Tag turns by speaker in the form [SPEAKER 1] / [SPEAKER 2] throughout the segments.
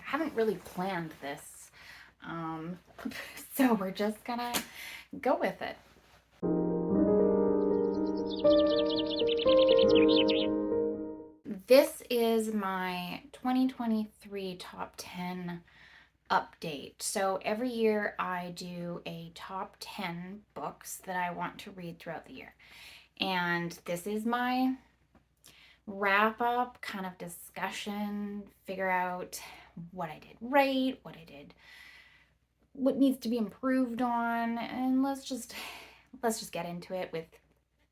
[SPEAKER 1] haven't really planned this. So we're just gonna go with it. This is my 2023 top 10 update. So every year I do a top 10 books that I want to read throughout the year. And this is my wrap up kind of discussion, figure out what I did right, what needs to be improved on, and let's just get into it with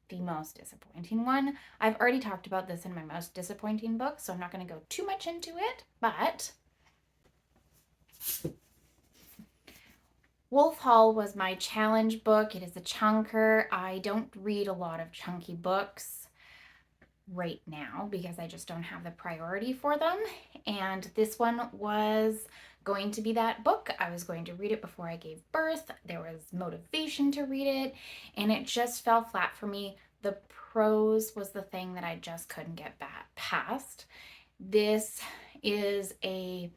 [SPEAKER 1] the most disappointing one. I've already talked about this in my most disappointing book, so I'm not going to go too much into it, but Wolf Hall was my challenge book. It is a chunker. I don't read a lot of chunky books right now because I just don't have the priority for them. And this one was going to be that book. I was going to read it before I gave birth. There was motivation to read it, and it just fell flat for me. The prose was the thing that I just couldn't get past. This is a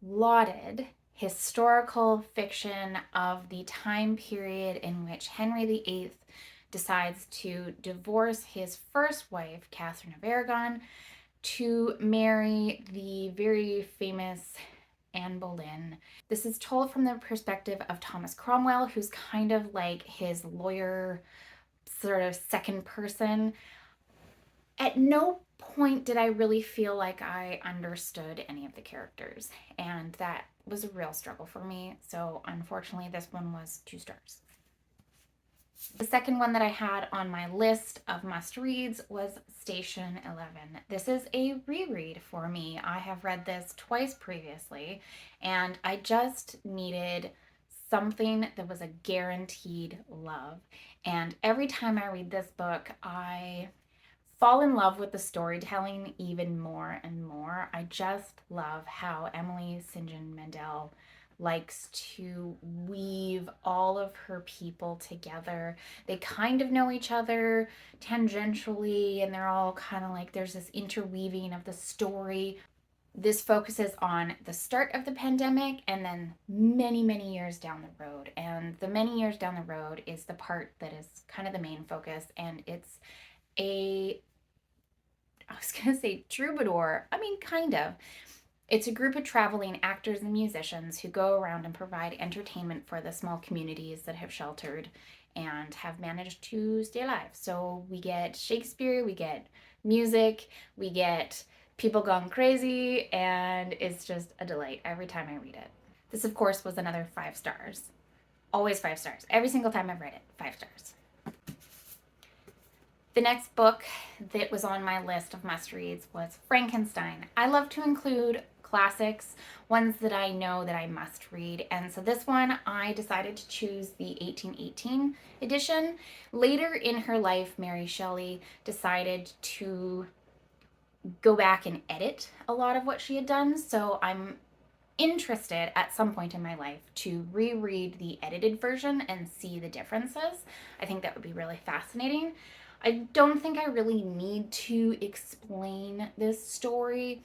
[SPEAKER 1] lauded historical fiction of the time period in which Henry VIII decides to divorce his first wife, Catherine of Aragon, to marry the very famous Anne Boleyn. This is told from the perspective of Thomas Cromwell, who's kind of like his lawyer, sort of second person. At no point did I really feel like I understood any of the characters, and that was a real struggle for me. So unfortunately, this one was 2 stars. The second one that I had on my list of must-reads was Station 11. This is a reread for me. I have read this twice previously, and I just needed something that was a guaranteed love. And every time I read this book, I fall in love with the storytelling even more and more. I just love how Emily St. John Mandel likes to weave all of her people together. They kind of know each other tangentially, and they're all kind of like there's this interweaving of the story. This focuses on the start of the pandemic and then many, many years down the road. And the many years down the road is the part that is kind of the main focus, and it's I was going to say troubadour. I mean, kind of. It's a group of traveling actors and musicians who go around and provide entertainment for the small communities that have sheltered and have managed to stay alive. So we get Shakespeare, we get music, we get people gone crazy, and it's just a delight every time I read it. This, of course, was another 5 stars. Always 5 stars. Every single time I've read it, 5 stars. The next book that was on my list of must-reads was Frankenstein. I love to include classics, ones that I know that I must read, and so this one I decided to choose the 1818 edition. Later in her life, Mary Shelley decided to go back and edit a lot of what she had done, so I'm interested at some point in my life to reread the edited version and see the differences. I think that would be really fascinating. I don't think I really need to explain this story.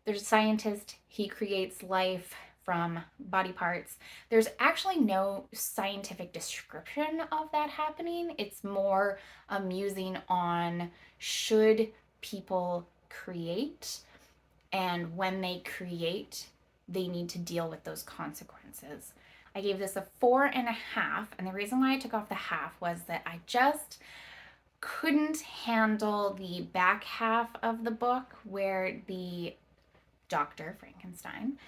[SPEAKER 1] There's a scientist, he creates life from body parts. There's actually no scientific description of that happening. It's more a musing on should people create, and when they create, they need to deal with those consequences. I gave this a 4.5, and the reason why I took off the half was that I just couldn't handle the back half of the book where the Dr. Frankenstein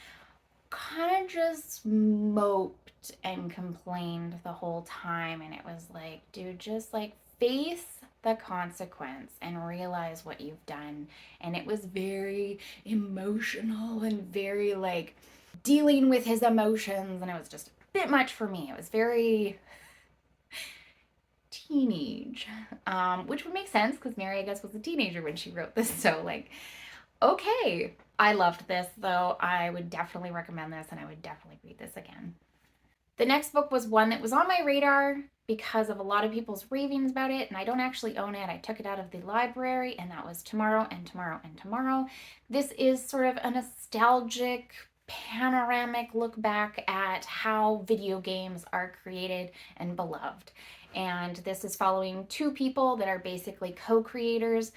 [SPEAKER 1] kind of just moped and complained the whole time, and it was like, dude, just like face the consequence and realize what you've done. And it was very emotional and very like dealing with his emotions, and it was just a bit much for me. It was very teenage, which would make sense because Mary, I guess, was a teenager when she wrote this. So like, okay. I loved this though. I would definitely recommend this, and I would definitely read this again. The next book was one that was on my radar because of a lot of people's ravings about it, and I don't actually own it. I took it out of the library, and that was Tomorrow and Tomorrow and Tomorrow. This is sort of a nostalgic panoramic look back at how video games are created and beloved. And this is following two people that are basically co-creators.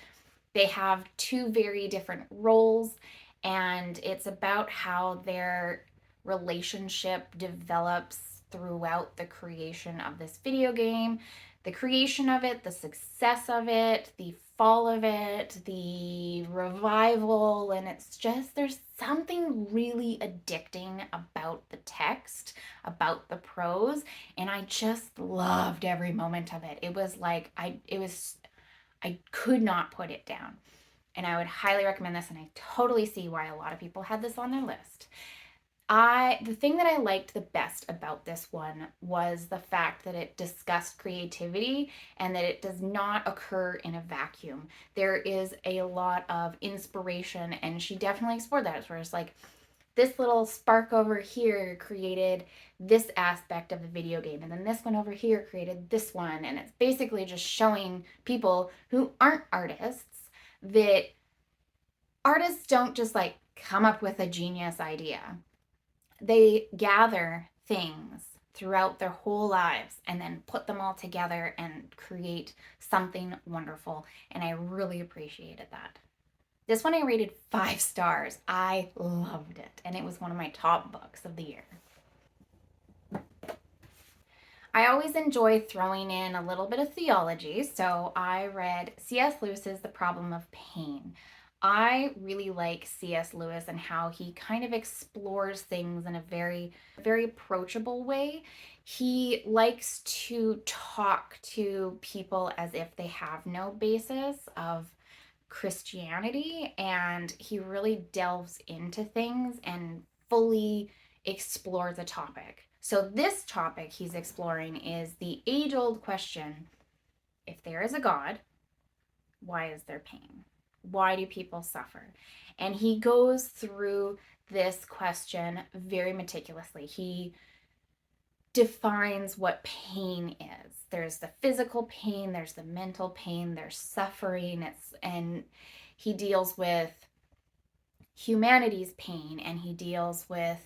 [SPEAKER 1] They have two very different roles, and it's about how their relationship develops throughout the creation of this video game, the creation of it, the success of it, the fall of it, the revival, and it's just, there's something really addicting about the text, about the prose, and I just loved every moment of it. It was like I could not put it down. And I would highly recommend this, and I totally see why a lot of people had this on their list. The thing that I liked the best about this one was the fact that it discussed creativity and that it does not occur in a vacuum. There is a lot of inspiration, and she definitely explored that, where it's like, this little spark over here created this aspect of the video game, and then this one over here created this one, and it's basically just showing people who aren't artists that artists don't just like come up with a genius idea. They gather things throughout their whole lives and then put them all together and create something wonderful, and I really appreciated that. This one I rated 5 stars. I loved it, and it was one of my top books of the year. I always enjoy throwing in a little bit of theology, so I read C.S. Lewis's The Problem of Pain. I really like C.S. Lewis and how he kind of explores things in a very, very approachable way. He likes to talk to people as if they have no basis of Christianity, and he really delves into things and fully explores a topic. So this topic he's exploring is the age-old question: if there is a God, why is there pain? Why do people suffer? And he goes through this question very meticulously. He defines what pain is. There's the physical pain, there's the mental pain, there's suffering, and he deals with humanity's pain, and he deals with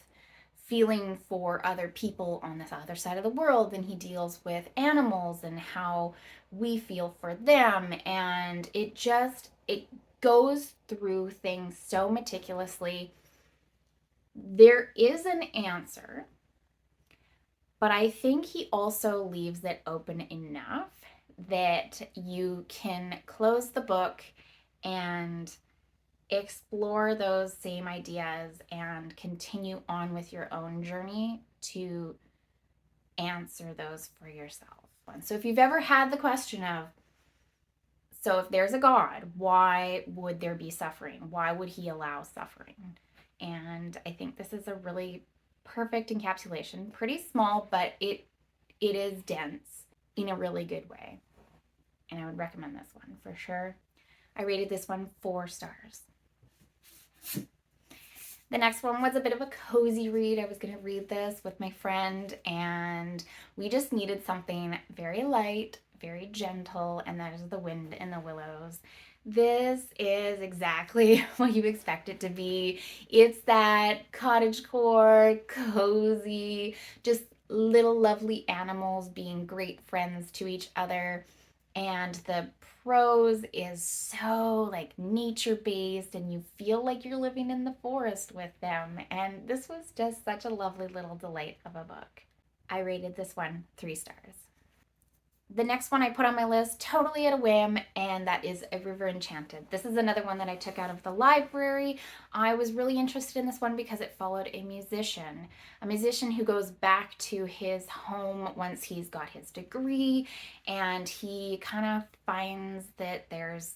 [SPEAKER 1] feeling for other people on this other side of the world, and he deals with animals and how we feel for them, and it goes through things so meticulously. There is an answer, but I think he also leaves it open enough that you can close the book and explore those same ideas and continue on with your own journey to answer those for yourself. And so if you've ever had the question of, so if there's a God, why would there be suffering? Why would he allow suffering? And I think this is a really perfect encapsulation. Pretty small, but it is dense in a really good way. And I would recommend this one for sure. I rated this one 4 stars. The next one was a bit of a cozy read. I was going to read this with my friend, and we just needed something very light, very gentle, and that is The Wind in the Willows. This is exactly what you expect it to be. It's that cottagecore, cozy, just little lovely animals being great friends to each other. And the prose is so like nature based, and you feel like you're living in the forest with them. And this was just such a lovely little delight of a book. I rated this one 3 stars. The next one I put on my list totally at a whim, and that is A River Enchanted. This is another one that I took out of the library. I was really interested in this one because it followed a musician who goes back to his home once he's got his degree, and he kind of finds that there's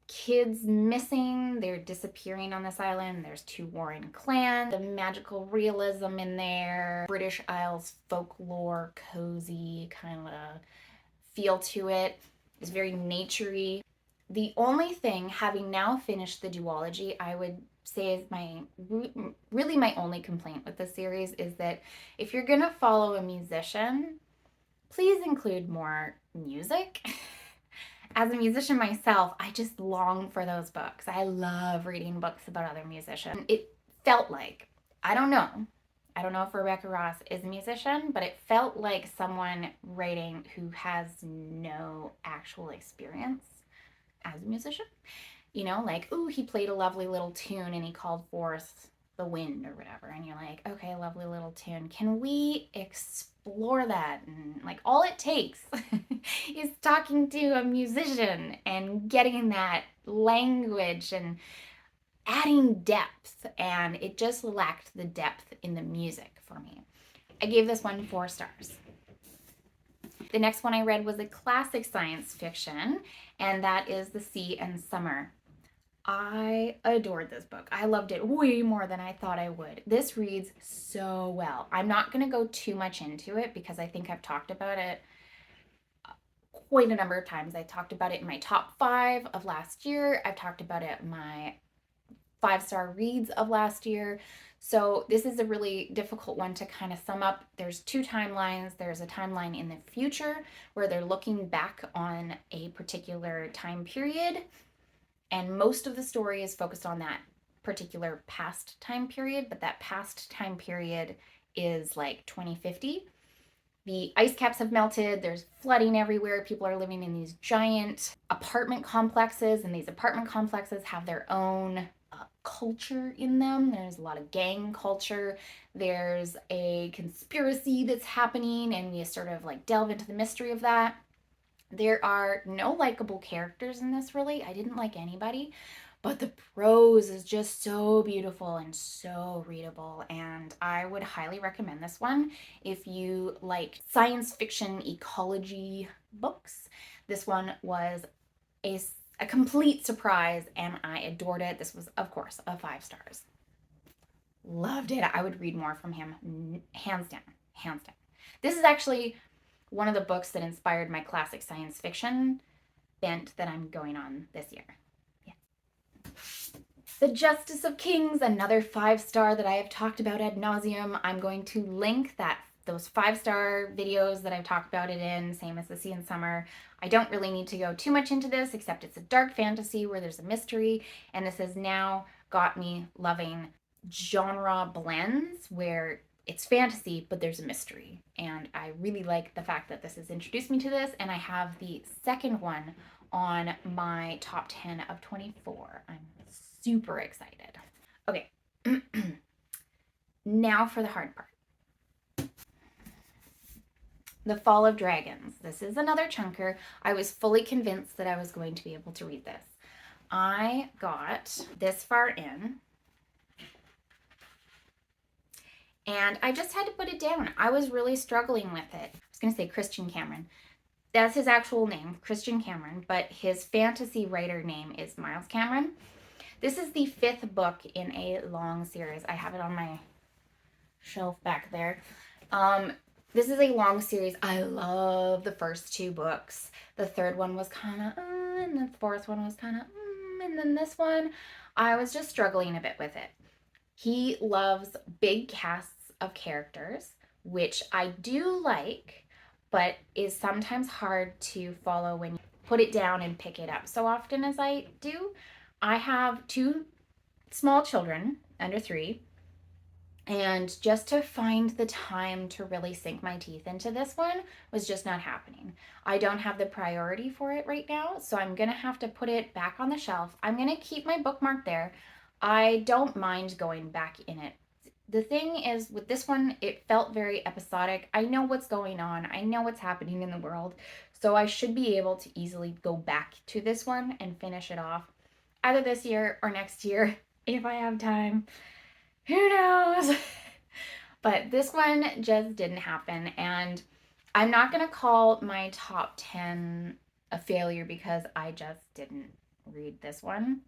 [SPEAKER 1] kids missing, they're disappearing on this island. There's 2 warring clans, the magical realism in there, British Isles folklore, cozy kind of feel to it. It's very naturey. The only thing, having now finished the duology, I would say is really my only complaint with the series is that if you're gonna follow a musician, please include more music. As a musician myself, I just long for those books. I love reading books about other musicians. It felt like I don't know. I don't know if Rebecca Ross is a musician, but it felt like someone writing who has no actual experience as a musician. You know, like, ooh, he played a lovely little tune and he called forth the wind or whatever. And you're like, okay, lovely little tune. Can we explore that? And like, all it takes is talking to a musician and getting that language and adding depth. And it just lacked the depth in the music for me. I gave this one 4 stars. The next one I read was a classic science fiction, and that is The Sea and Summer. I adored this book. I loved it way more than I thought I would. This reads so well. I'm not going to go too much into it because I think I've talked about it quite a number of times. I talked about it in my top 5 of last year. I've talked about it in my 5-star reads of last year. So this is a really difficult one to kind of sum up. There's 2 timelines. There's a timeline in the future where they're looking back on a particular time period, and most of the story is focused on that particular past time period, but that past time period is like 2050. The ice caps have melted, there's flooding everywhere, people are living in these giant apartment complexes, and these apartment complexes have their own culture in them. There's a lot of gang culture. There's a conspiracy that's happening, and we sort of like delve into the mystery of that. There are no likable characters in this, really. I didn't like anybody, but the prose is just so beautiful and so readable, and I would highly recommend this one if you like science fiction ecology books. This one was a complete surprise, and I adored it. This was, of course, a 5 stars. Loved it. I would read more from him, hands down, hands down. This is actually one of the books that inspired my classic science fiction bent that I'm going on this year. Yeah. The Justice of Kings, another 5-star that I have talked about ad nauseum. I'm going to link those 5-star videos that I've talked about it in, same as The Sea and Summer. I don't really need to go too much into this, except it's a dark fantasy where there's a mystery, and this has now got me loving genre blends where it's fantasy, but there's a mystery. And I really like the fact that this has introduced me to this, and I have the second one on my top 10 of 24. I'm super excited. Okay, now for the hard part. The Fall of Dragons. This is another chunker. I was fully convinced that I was going to be able to read this. I got this far in, and I just had to put it down. I was really struggling with it. I was going to say Christian Cameron. That's his actual name, Christian Cameron, but his fantasy writer name is Miles Cameron. This is the 5th book in a long series. I have it on my shelf back there. This is a long series. I love the first 2 books. The 3rd one was kind of, and the 4th one was kind of, and then this one, I was just struggling a bit with it. He loves big casts of characters, which I do like, but is sometimes hard to follow when you put it down and pick it up so often as I do. I have 2 small children, under 3, and just to find the time to really sink my teeth into this one was just not happening. I don't have the priority for it right now, so I'm going to have to put it back on the shelf. I'm going to keep my bookmark there. I don't mind going back in it. The thing is, with this one, it felt very episodic. I know what's going on. I know what's happening in the world. So I should be able to easily go back to this one and finish it off either this year or next year if I have time. Who knows? But this one just didn't happen, and I'm not going to call my top 10 a failure because I just didn't read this one.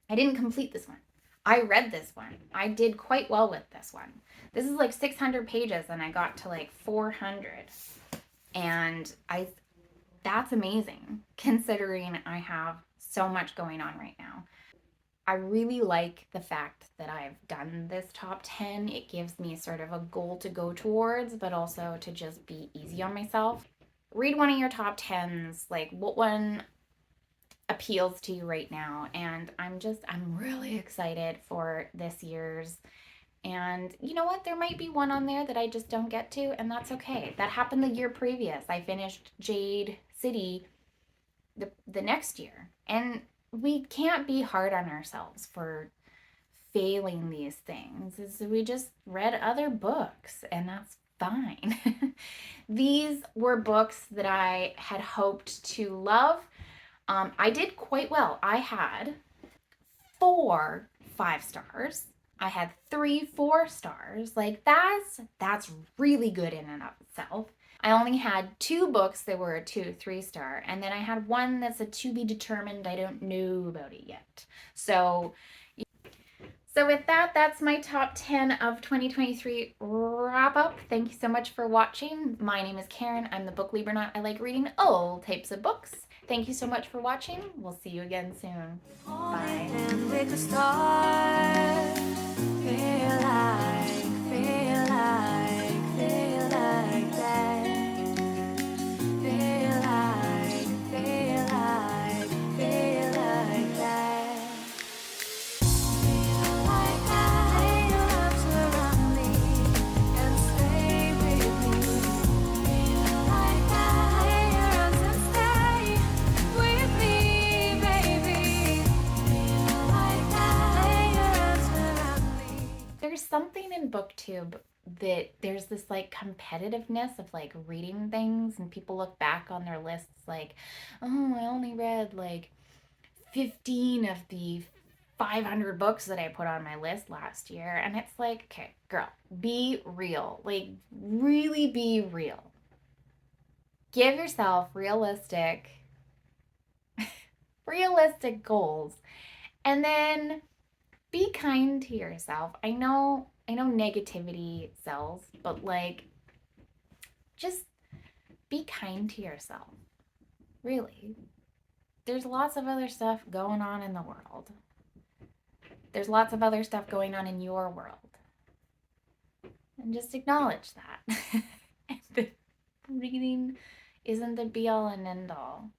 [SPEAKER 1] I didn't complete this one. I read this one. I did quite well with this one. This is like 600 pages, and I got to like 400. And that's amazing considering I have so much going on right now. I really like the fact that I've done this top 10. It gives me sort of a goal to go towards, but also to just be easy on myself. Read one of your top 10s, like what one appeals to you right now. And I'm really excited for this year's And you know what? There might be one on there that I just don't get to, and that's okay. That happened the year previous. I finished Jade City the next year. And we can't be hard on ourselves for failing these things. We just read other books, and that's fine. These were books that I had hoped to love. I did quite well. I had 4 5 stars. I had 3 4 stars. Like that's really good in and of itself. I only had 2 books that were a 2 3 star, and then I had one that's a to be determined. I don't know about it yet. So with that, that's my top 10 of 2023 wrap up. Thank you so much for watching. My name is Karen. I'm the book Libernut. I like reading all types of books. Thank you so much for watching. We'll see you again soon. Bye. There's something in booktube that there's this like competitiveness of like reading things, and people look back on their lists like, oh, I only read like 15 of the 500 books that I put on my list last year. And it's like, okay, girl, be real. Like, really be real. Give yourself realistic goals, and then be kind to yourself. I know negativity sells, but like, just be kind to yourself. Really. There's lots of other stuff going on in the world. There's lots of other stuff going on in your world. And just acknowledge that. Reading isn't the be all and end all.